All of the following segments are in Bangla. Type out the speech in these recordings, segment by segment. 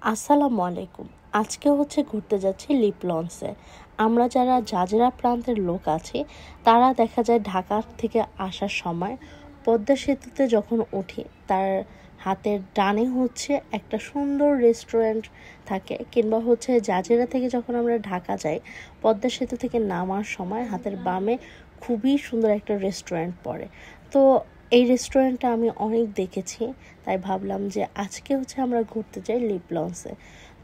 আসসালামু আলাইকুম। আজকে ঘুরতে যাচ্ছি লিপ লঞ্চে। আমরা যারা জাজিরা প্রান্তের লোক আছি তারা দেখা যায় ঢাকা থেকে আসার সময় পদ্মা সেতুতে যখন উঠি তার হাতের ডানে একটা সুন্দর রেস্টুরেন্ট থাকে, কিংবা জাজিরা থেকে যখন আমরা ঢাকা যাই পদ্মা সেতু থেকে নামার সময় হাতের বামে খুবই সুন্দর একটা রেস্টুরেন্ট পড়ে। তো এই রেস্টুরেন্টটা আমি অনেক দেখেছি, তাই ভাবলাম যে আজকে আমরা ঘুরতে যাই লিপ লঞ্চে।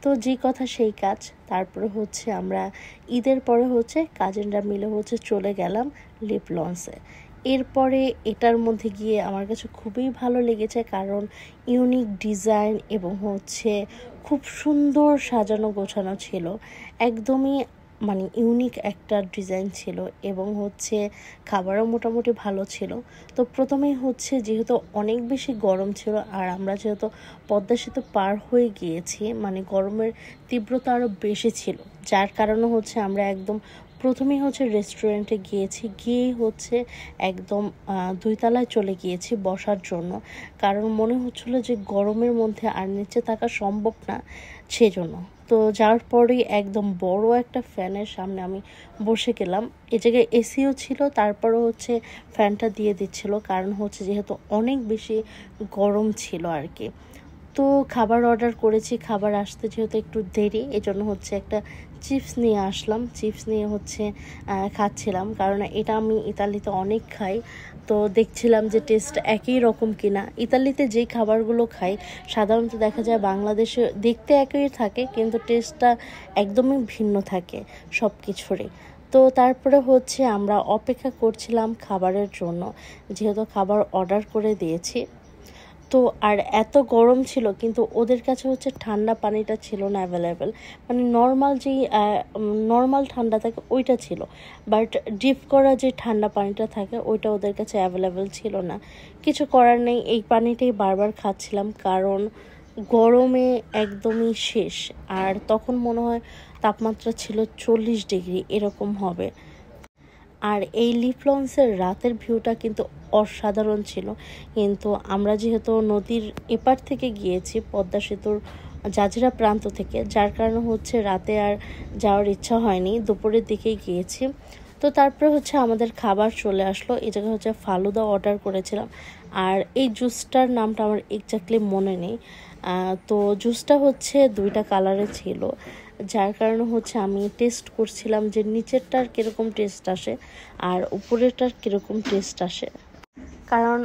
তো যে কথা সেই কাজ। তারপরে আমরা ঈদের পরে কাজিনরা মিলে চলে গেলাম লিপ লঞ্চে। এরপরে এটার মধ্যে গিয়ে আমার কাছে খুবই ভালো লেগেছে, কারণ ইউনিক ডিজাইন এবং খুব সুন্দর সাজানো গোছানো ছিল। একদমই ইউনিক একটা ডিজাইন ছিল এবং খাবারও মোটামুটি ভালো ছিল। তো প্রথমেই যেহেতু অনেক বেশি গরম ছিল, আর আমরা যেহেতু পদ্মা সেতু পার হয়ে গিয়েছি গরমের তীব্রতা আরও বেশি ছিল, যার কারণে আমরা একদম প্রথমেই রেস্টুরেন্টে গিয়েছি, গিয়ে একদম 2 তলায় চলে গিয়েছি বসার জন্য, কারণ মনে হচ্ছিল যে গরমের মধ্যে আর নিচে থাকা সম্ভব না, সেজন্য। তো যাওয়ার পরেই একদম বড় একটা ফ্যানের সামনে আমি বসে গেলাম। এ জায়গায় এসিও ছিল, তারপরও ফ্যানটা দিয়ে দিচ্ছিল, কারণ যেহেতু অনেক বেশি গরম ছিল আর কি। তো খাবার অর্ডার করেছি, খাবার আসতে যেহেতু একটু দেরি, এজন্য একটা চিপস নিয়ে আসলাম। চিপস নিয়ে খাচ্ছিলাম, কারণ এটা আমি ইতালিতে অনেক খাই। তো দেখছিলাম যে টেস্ট একই রকম কিনা। ইতালিতে যেই খাবারগুলো খাই সাধারণত দেখা যায় বাংলাদেশে দেখতে একই থাকে, কিন্তু টেস্টটা একদমই ভিন্ন থাকে সব কিছুরই। তো তারপরে আমরা অপেক্ষা করছিলাম খাবারের জন্য, যেহেতু খাবার অর্ডার করে দিয়েছি। তো আর এত গরম ছিল, কিন্তু ওদের কাছে ঠান্ডা পানিটা ছিল না অ্যাভেলেবেল। নর্মাল ঠান্ডা থাকে ওইটা ছিল, বাট ডিপ করা যে ঠান্ডা পানিটা থাকে ওইটা ওদের কাছে অ্যাভেলেবেল ছিল না। কিছু করার নেই, এই পানিটাই বারবার খাচ্ছিলাম, কারণ গরমে একদমই শেষ। আর তখন মনে হয় তাপমাত্রা ছিল 40 ডিগ্রি এরকম হবে। আর এই লিপ লঞ্চের রাতের ভিউটা কিন্তু অসাধারণ ছিল, কিন্তু আমরা যেহেতু নদীর এপার থেকে গিয়েছি পদ্মা সেতুর জাজিরা প্রান্ত থেকে, যার কারণে রাতে আর যাওয়ার ইচ্ছা হয়নি, দুপুরের দিকেই গিয়েছি। তো তারপরে আমাদের খাবার চলে আসলো। এই জায়গায় ফালুদা অর্ডার করেছিলাম, আর এই জুসটার নামটা আমার এক্স্যাক্টলি মনে নেই। তো জুসটা 2টা কালারে ছিল, যার কারণে আমি টেস্ট করছিলাম যে নিচেরটার কীরকম টেস্ট আসে আর উপরেরটার কীরকম টেস্ট আসে, কারণ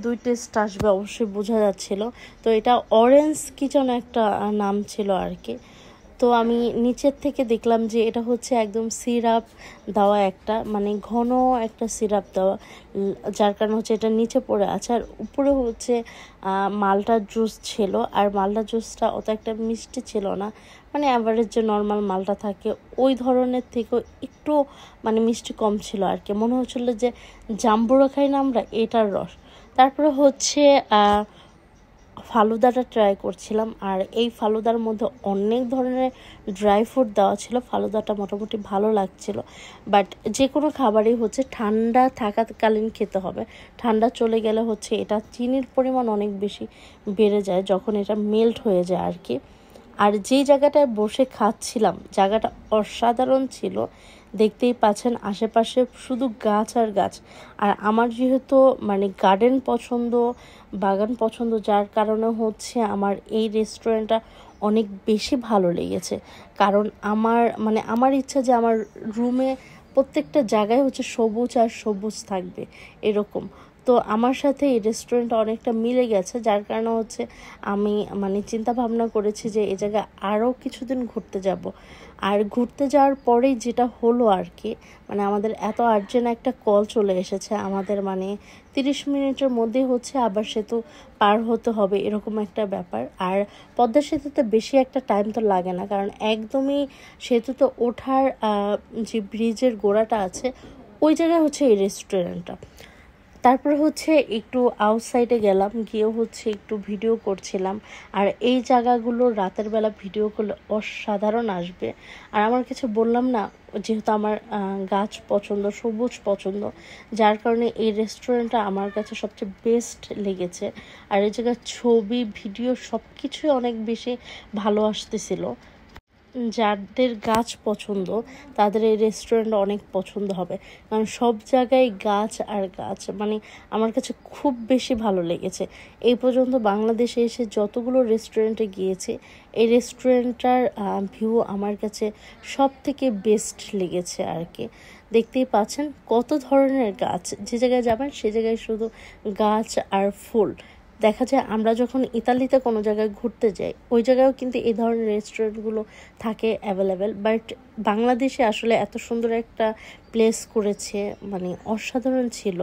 দুই টেস্ট আসবে অবশ্যই বোঝা যাচ্ছিল। তো এটা অরেঞ্জ কি যেন একটা নাম ছিল আর কি। তো আমি নিচের থেকে দেখলাম যে এটা একদম সিরাপ দেওয়া, একটা ঘন একটা সিরাপ দেওয়া, যার কারণে এটা নিচে পড়ে আছে। আর উপরে মালটার জুস ছিল, আর মালটার জুসটা অত একটা মিষ্টি ছিল না, অ্যাভারেজ যে নর্মাল মালটা থাকে ওই ধরনের থেকেও একটু মিষ্টি কম ছিল আর কি। মনে হচ্ছিলো যে জাম্বুরা খাই না আমরা, এটার রস। তারপরে ফালুদাটা ট্রাই করছিলাম, আর এই ফালুদার মধ্যে অনেক ধরনের ড্রাই ফ্রুট দেওয়া ছিল। ফালুদাটা মোটামুটি ভালো লাগছিল, বাট যে কোনো খাবারই ঠান্ডা থাকাকালীন খেতে হবে। ঠান্ডা চলে গেলে এটা চিনির পরিমাণ অনেক বেশি বেড়ে যায় যখন এটা মেল্ট হয়ে যায় আর কি। আর যেই জায়গাটায় বসে খাচ্ছিলাম জায়গাটা অসাধারণ ছিল, দেখতেই পাচ্ছেন আশেপাশে শুধু গাছ আর গাছ। আর আমার যেহেতু গার্ডেন পছন্দ, বাগান পছন্দ, যার কারণে আমার এই রেস্টুরেন্টটা অনেক বেশি ভালো লেগেছে। কারণ আমার ইচ্ছা যে আমার রুমে প্রত্যেকটা জায়গায় সবুজ আর সবুজ থাকবে এরকম। তো আমার সাথে এই রেস্টুরেন্টটা অনেকটা মিলে গেছে, যার কারণে আমি চিন্তা ভাবনা করেছি যে এই জায়গায় আরও কিছুদিন ঘুরতে যাব। আর ঘুরতে যাওয়ার পরেই যেটা হলো আর কি, আমাদের এত আর্জেন্ট একটা কল চলে এসেছে, আমাদের 30 মিনিটের মধ্যেই আবার সেতু পার হতে হবে, এরকম একটা ব্যাপার। আর পদ্মা সেতুতে বেশি একটা টাইম তো লাগে না, কারণ একদমই সেতুতে ওঠার যে ব্রিজের গোড়াটা আছে ওই জায়গায় এই রেস্টুরেন্টটা। তারপর হচ্ছে একটু আউটসাইডে গেলাম, গিয়ে হচ্ছে একটু ভিডিও করছিলাম। আর এই জায়গাগুলো রাতের বেলা ভিডিও করলে অসাধারণ আসবে। আর আমার কাছে বললাম না, যেহেতু আমার গাছ পছন্দ, সবুজ পছন্দ, যার কারণে এই রেস্টুরেন্টটা আমার কাছে সবচেয়ে বেস্ট লেগেছে। আর এই জায়গার ছবি, ভিডিও সব কিছুই অনেক বেশি ভালো আসতেছিল। যাদের গাছ পছন্দ তাদের এই রেস্টুরেন্ট অনেক পছন্দ হবে, কারণ সব জায়গায় গাছ আর গাছ, মানে আমার কাছে খুব বেশি ভালো লেগেছে। এই পর্যন্ত বাংলাদেশে এসে যতগুলো রেস্টুরেন্টে গিয়েছে, এই রেস্টুরেন্টটার ভিউ আমার কাছে সব থেকে বেস্ট লেগেছে আর কি। দেখতেই পাচ্ছেন কত ধরনের গাছ, যে জায়গায় যাবেন সে জায়গায় শুধু গাছ আর ফুল। দেখা যায় আমরা যখন ইতালিতে কোনো জায়গায় ঘুরতে যাই, ওই জায়গায়ও কিন্তু এই ধরনের রেস্টুরেন্টগুলো থাকে অ্যাভেলেবেল, বাট বাংলাদেশে আসলে এত সুন্দর একটা প্লেস করেছে, মানে অসাধারণ ছিল।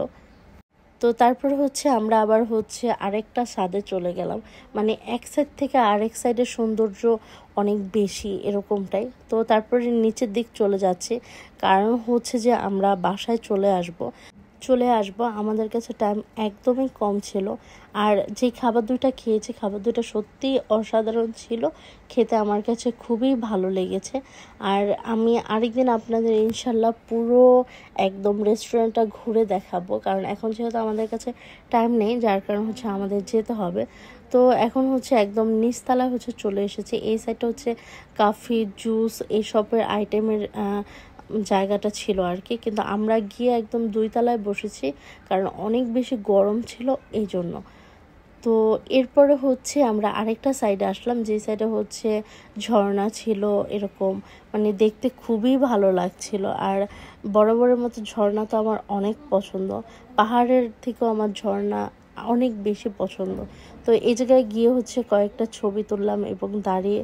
তো তারপর হচ্ছে আমরা আবার হচ্ছে আরেকটা ছাদে চলে গেলাম, মানে এক সাইড থেকে আরেক সাইডের সৌন্দর্য অনেক বেশি এরকমটাই। তো তারপরে নিচের দিক চলে যাচ্ছি, কারণ হচ্ছে যে আমরা বাসায় চলে আসবো, আমাদের কাছে টাইম একদমই কম ছিল। আর যে খাবার দুইটা খেয়েছি, খাবার দুইটা সত্যিই অসাধারণ ছিল, খেতে আমার কাছে খুবই ভালো লেগেছে। আর আমি আরেকদিন আপনাদের ইনশাল্লাহ পুরো একদম রেস্টুরেন্টটা ঘুরে দেখাবো, কারণ এখন যেহেতু আমাদের কাছে টাইম নেই, যার কারণ হচ্ছে আমাদের যেতে হবে। তো এখন হচ্ছে একদম নিচতলায় হচ্ছে চলে এসেছে। এই সাইডটা হচ্ছে কফি, জুস এইসবের আইটেমের জায়গাটা ছিল আর কি, কিন্তু আমরা গিয়ে একদম 2 তলায় বসেছি, কারণ অনেক বেশি গরম ছিল এই জন্য। তো এরপরে হচ্ছে আমরা আরেকটা সাইডে আসলাম, যে সাইডে হচ্ছে ঝর্ণা ছিল এরকম, মানে দেখতে খুবই ভালো লাগছিল। আর বরাবরের মতো ঝর্ণা তো আমার অনেক পছন্দ, পাহাড়ের থেকেও আমার ঝর্ণা অনেক বেশি পছন্দ। তো এই জায়গায় গিয়ে হচ্ছে কয়েকটা ছবি তুললাম এবং দাঁড়িয়ে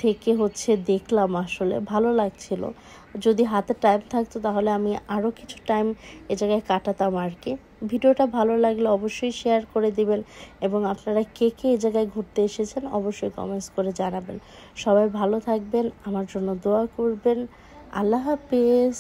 থেকে হচ্ছে দেখলাম, আসলে ভালো লাগছিল। যদি হাতে টাইম থাকতো তাহলে আমি আরও কিছু টাইম এ জায়গায় কাটাতাম আর কি। ভিডিওটা ভালো লাগলে অবশ্যই শেয়ার করে দিবেন, এবং আপনারা কে কে এই জায়গায় ঘুরতে এসেছেন অবশ্যই কমেন্টস করে জানাবেন। সবাই ভালো থাকবেন, আমার জন্য দোয়া করবেন। আল্লাহ হাফেজ।